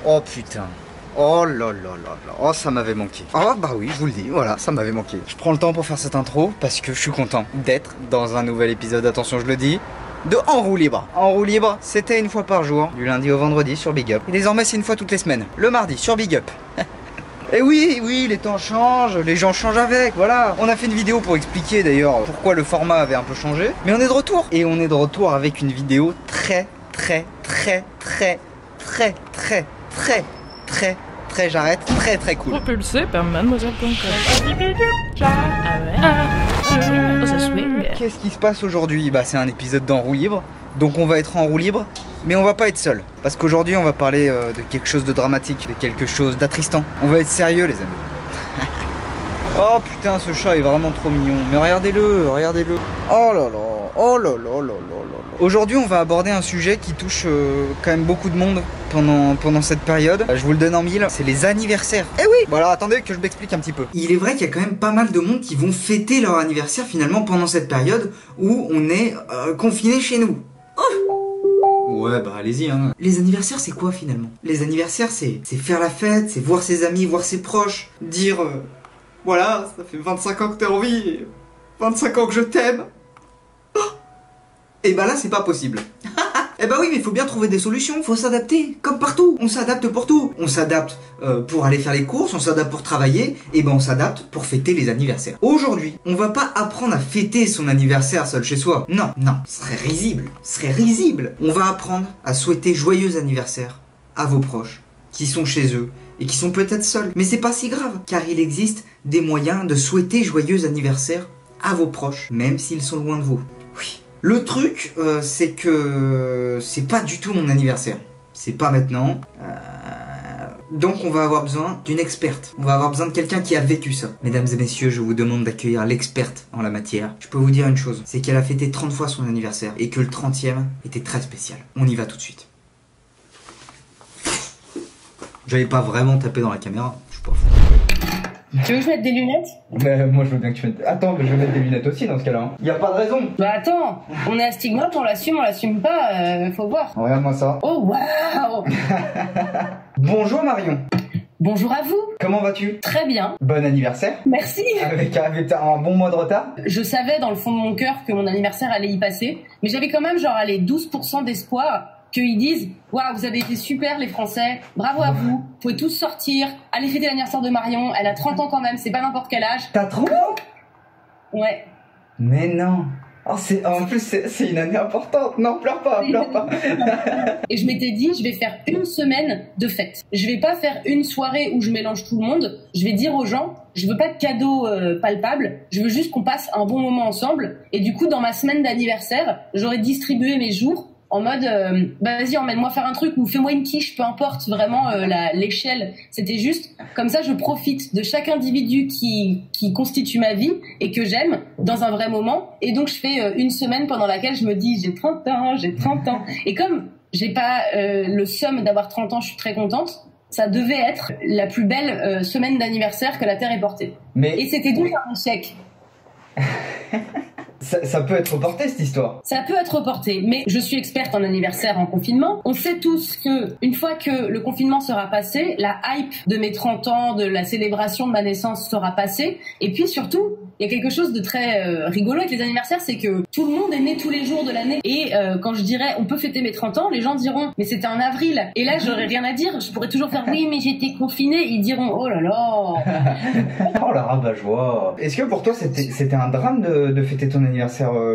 Oh putain. Oh là là là là. Oh, ça m'avait manqué. Oh bah oui, je vous le dis, voilà, ça m'avait manqué. Je prends le temps pour faire cette intro parce que je suis content d'être dans un nouvel épisode, attention je le dis, de En roue libre. En roue libre, c'était une fois par jour, du lundi au vendredi sur Big Up. Et désormais c'est une fois toutes les semaines, le mardi sur Big Up. Et oui, les temps changent, les gens changent avec, voilà. On a fait une vidéo pour expliquer d'ailleurs pourquoi le format avait un peu changé. Mais on est de retour. Et on est de retour avec une vidéo très, j'arrête, très cool. Propulsé par mademoiselle.com. Qu'est-ce qui se passe aujourd'hui? Bah c'est un épisode d'En roue libre. Donc on va être en roue libre, mais on va pas être seul. Parce qu'aujourd'hui on va parler de quelque chose de dramatique, de quelque chose d'attristant. On va être sérieux les amis. Oh putain, ce chat est vraiment trop mignon. Mais regardez-le, regardez-le. Oh là là, oh là là là là là. Aujourd'hui on va aborder un sujet qui touche quand même beaucoup de monde pendant cette période. Je vous le donne en mille, c'est les anniversaires. Eh oui. Voilà, attendez que je m'explique un petit peu. Il est vrai qu'il y a quand même pas mal de monde qui vont fêter leur anniversaire finalement pendant cette période où on est confiné chez nous. Ouais bah allez-y hein. Les anniversaires c'est quoi finalement? Les anniversaires c'est faire la fête, c'est voir ses amis, voir ses proches, dire voilà, ça fait 25 ans que t'es en vie, et 25 ans que je t'aime. Oh. Et bah là c'est pas possible. Eh bah oui, mais il faut bien trouver des solutions, faut s'adapter, comme partout, on s'adapte pour tout. On s'adapte pour aller faire les courses, on s'adapte pour travailler, et ben on s'adapte pour fêter les anniversaires. Aujourd'hui, on va pas apprendre à fêter son anniversaire seul chez soi. Non, ce serait risible. On va apprendre à souhaiter joyeux anniversaire à vos proches, qui sont chez eux, et qui sont peut-être seuls. Mais c'est pas si grave, car il existe des moyens de souhaiter joyeux anniversaire à vos proches, même s'ils sont loin de vous. Oui. Le truc, c'est que c'est pas du tout mon anniversaire. C'est pas maintenant. Donc on va avoir besoin d'une experte. On va avoir besoin de quelqu'un qui a vécu ça. Mesdames et messieurs, je vous demande d'accueillir l'experte en la matière. Je peux vous dire une chose, c'est qu'elle a fêté 30 fois son anniversaire et que le 30e était très spécial. On y va tout de suite. J'avais pas vraiment tapé dans la caméra, je suis pas fou. Tu veux que je mette des lunettes? Moi je veux bien que tu mettes... Attends, mais je vais mettre des lunettes aussi dans ce cas-là. Y a pas de raison. Bah attends, on est astigmate, on l'assume pas, faut voir. Regarde-moi ça. Oh waouh. Bonjour Marion. Bonjour à vous. Comment vas-tu? Très bien. Bon anniversaire. Merci. Avec un bon mois de retard. Je savais dans le fond de mon cœur que mon anniversaire allait y passer, mais j'avais quand même genre allez 12% d'espoir qu'ils disent waouh, vous avez été super les Français, bravo à vous, vous pouvez tous sortir, allez fêter l'anniversaire de Marion, elle a 30 ans quand même, c'est pas n'importe quel âge. T'as 30 ans? Ouais. Mais non. Oh, en plus c'est une année importante. Non, pleure pas. Et je m'étais dit, je vais faire une semaine de fête. Je vais pas faire une soirée où je mélange tout le monde. Je vais dire aux gens, je veux pas de cadeaux palpables. Je veux juste qu'on passe un bon moment ensemble. Et du coup, dans ma semaine d'anniversaire, j'aurais distribué mes jours en mode, bah vas-y, emmène-moi faire un truc ou fais-moi une quiche, peu importe vraiment l'échelle. C'était juste, comme ça je profite de chaque individu qui constitue ma vie et que j'aime dans un vrai moment. Et donc je fais une semaine pendant laquelle je me dis j'ai 30 ans. Et comme j'ai pas le somme d'avoir 30 ans, je suis très contente. Ça devait être la plus belle semaine d'anniversaire que la Terre ait portée. Et c'était donc un chèque. Ça peut être reporté cette histoire. Ça peut être reporté, mais je suis experte en anniversaire en confinement. On sait tous que une fois que le confinement sera passé, la hype de mes 30 ans, de la célébration de ma naissance sera passée. Et puis surtout, il y a quelque chose de très rigolo avec les anniversaires, c'est que tout le monde est né tous les jours de l'année. Et quand je dirais on peut fêter mes 30 ans, les gens diront mais c'était en avril. Et là j'aurais rien à dire, je pourrais toujours faire oui mais j'étais confinée. Ils diront oh là là. Oh la rabat-joie. Est-ce que pour toi c'était un drame de fêter ton anniversaire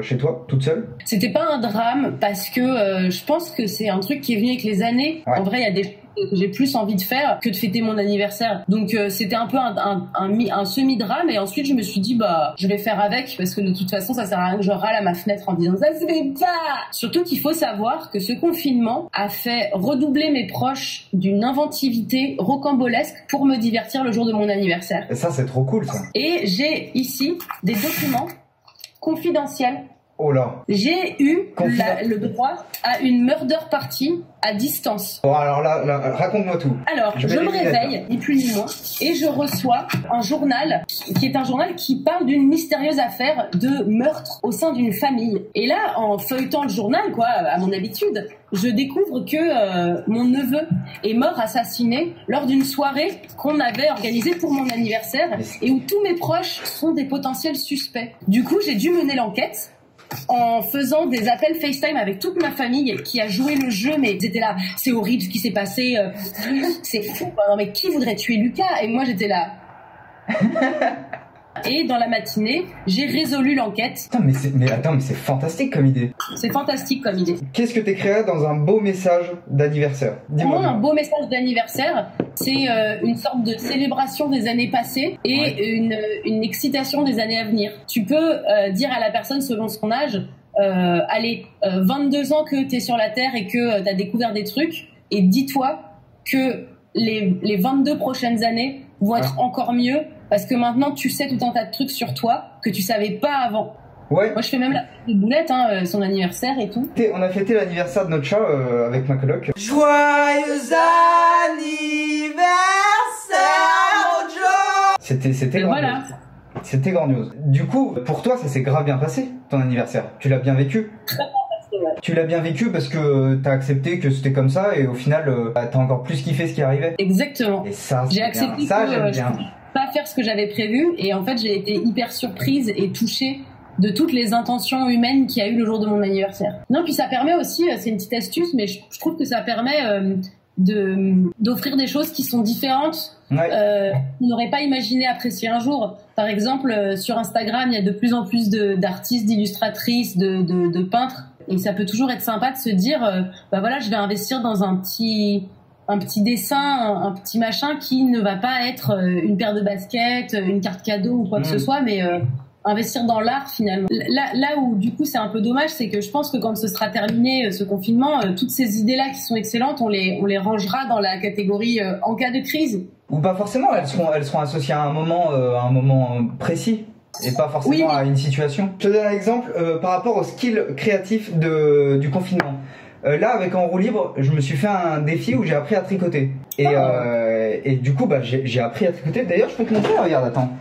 chez toi, toute seule? C'était pas un drame parce que je pense que c'est un truc qui est venu avec les années. Ouais. En vrai, il y a des choses que j'ai plus envie de faire que de fêter mon anniversaire. Donc c'était un peu un semi-drame et ensuite je me suis dit bah je vais faire avec parce que de toute façon ça sert à rien que je râle à ma fenêtre en disant ça se fait pas. Surtout qu'il faut savoir que ce confinement a fait redoubler mes proches d'une inventivité rocambolesque pour me divertir le jour de mon anniversaire. Et ça c'est trop cool ça. Et j'ai ici des documents confidentiel Oh là. J'ai eu le droit à une murder party à distance. Bon, alors là raconte-moi tout. Alors, je me réveille, ni plus ni moins, et je reçois un journal qui est un journal qui parle d'une mystérieuse affaire de meurtre au sein d'une famille. Et là, en feuilletant le journal, quoi, à mon habitude, je découvre que mon neveu est mort assassiné lors d'une soirée qu'on avait organisée pour mon anniversaire et où tous mes proches sont des potentiels suspects. Du coup, j'ai dû mener l'enquête en faisant des appels FaceTime avec toute ma famille qui a joué le jeu, mais ils étaient là, c'est horrible ce qui s'est passé, c'est fou, non mais qui voudrait tuer Lucas? Et moi j'étais là. Et dans la matinée, j'ai résolu l'enquête. Putain, mais c'est fantastique comme idée. C'est fantastique comme idée. Qu'est-ce que t'écrirais dans un beau message d'anniversaire? Dis-moi. Pour moi, un beau message d'anniversaire, c'est une sorte de célébration des années passées et une excitation des années à venir. Tu peux dire à la personne selon son âge, allez, 22 ans que t'es sur la Terre et que t'as découvert des trucs, et dis-toi que les 22 prochaines années vont être encore mieux parce que maintenant tu sais tout un tas de trucs sur toi que tu savais pas avant. Ouais. Moi je fais même la boulette, son anniversaire et tout. On a fêté l'anniversaire de notre chat avec ma coloc. Joyeux anniversaire Joe. C'était grandiose. Voilà. C'était grandiose. Du coup, pour toi ça s'est grave bien passé ton anniversaire. Tu l'as bien vécu. Tu l'as bien vécu parce que t'as accepté que c'était comme ça et au final t'as encore plus kiffé ce qui arrivait. Exactement. Et ça, j'ai accepté ça, que je pouvais pas faire ce que j'avais prévu et en fait j'ai été hyper surprise et touchée de toutes les intentions humaines qu'il y a eu le jour de mon anniversaire. Non, puis ça permet aussi, c'est une petite astuce, mais je trouve que ça permet d'offrir des choses qui sont différentes, qu'on n'aurait pas imaginé apprécier un jour. Par exemple, sur Instagram, il y a de plus en plus d'artistes, d'illustratrices, de peintres. Et ça peut toujours être sympa de se dire, bah voilà, je vais investir dans un petit dessin, un petit machin qui ne va pas être une paire de baskets, une carte cadeau ou quoi que ce soit, mais investir dans l'art finalement. Là où du coup c'est un peu dommage, c'est que je pense que quand ce sera terminé ce confinement, toutes ces idées-là qui sont excellentes, on les rangera dans la catégorie en cas de crise. Ou pas forcément, elles seront associées à un moment précis. Et pas forcément à une situation. Je te donne un exemple par rapport au skill créatif du confinement. Là, avec En roue libre, je me suis fait un défi où j'ai appris à tricoter. Et du coup, j'ai appris à tricoter. D'ailleurs, je peux te montrer, regarde, attends.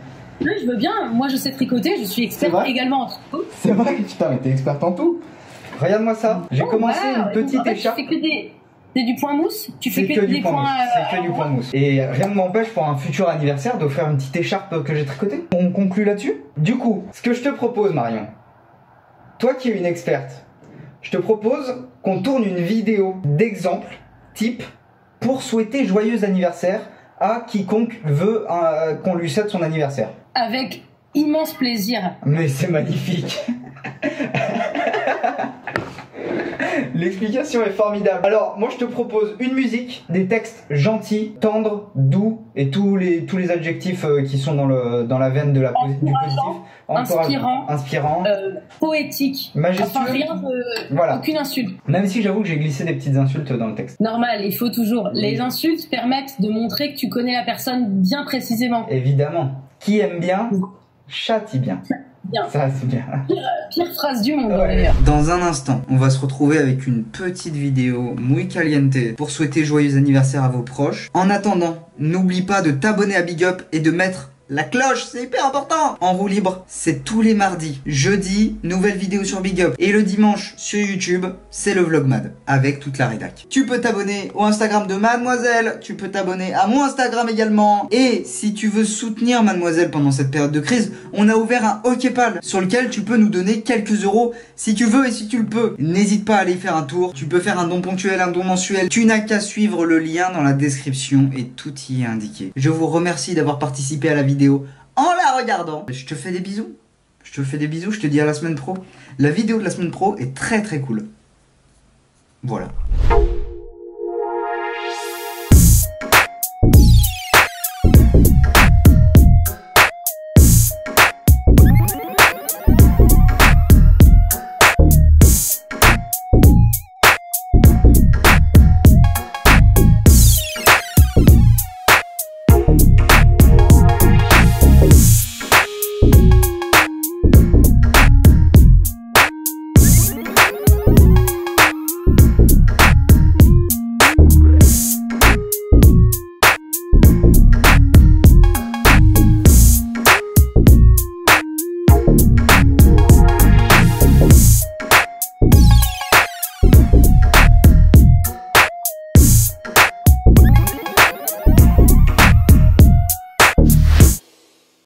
Oui, je veux bien. Moi, je sais tricoter. Je suis experte également en tricot. C'est vrai que putain, mais t'es experte en tout. Regarde-moi ça. J'ai commencé une petite écharpe. C'est du point mousse? Tu fais que des points C'est que du point mousse. Et rien ne m'empêche pour un futur anniversaire d'offrir une petite écharpe que j'ai tricotée. On conclut là-dessus. Du coup, ce que je te propose, Marion, toi qui es une experte, je te propose qu'on tourne une vidéo d'exemple type pour souhaiter joyeux anniversaire à quiconque veut qu'on lui souhaite son anniversaire. Avec immense plaisir. Mais c'est magnifique. L'explication est formidable. Alors, moi je te propose une musique, des textes gentils, tendres, doux et tous les adjectifs qui sont dans la veine du positif. Inspirant, poétique, majestueux. Enfin, rien voilà. Aucune insulte. Même si j'avoue que j'ai glissé des petites insultes dans le texte. Normal, il faut toujours. Les insultes permettent de montrer que tu connais la personne bien précisément. Évidemment. Qui aime bien, châtie bien. Bien. Ça, c'est bien. Pire phrase du monde, d'ailleurs. Dans un instant, on va se retrouver avec une petite vidéo muy caliente pour souhaiter joyeux anniversaire à vos proches. En attendant, n'oublie pas de t'abonner à Big Up et de mettre la cloche, c'est hyper important. En roue libre, c'est tous les mardis. Jeudi, nouvelle vidéo sur Big Up. Et le dimanche, sur YouTube, c'est le Vlogmad, avec toute la rédac. Tu peux t'abonner au Instagram de Mademoiselle, tu peux t'abonner à mon Instagram également. Et si tu veux soutenir Mademoiselle pendant cette période de crise, on a ouvert un OkPal sur lequel tu peux nous donner quelques euros si tu veux et si tu le peux. N'hésite pas à aller faire un tour. Tu peux faire un don ponctuel, un don mensuel. Tu n'as qu'à suivre le lien dans la description et tout y est indiqué. Je vous remercie d'avoir participé à la vidéo en la regardant. Je te fais des bisous. Je te fais des bisous, je te dis à la semaine pro. La vidéo de la semaine pro est très très cool. Voilà.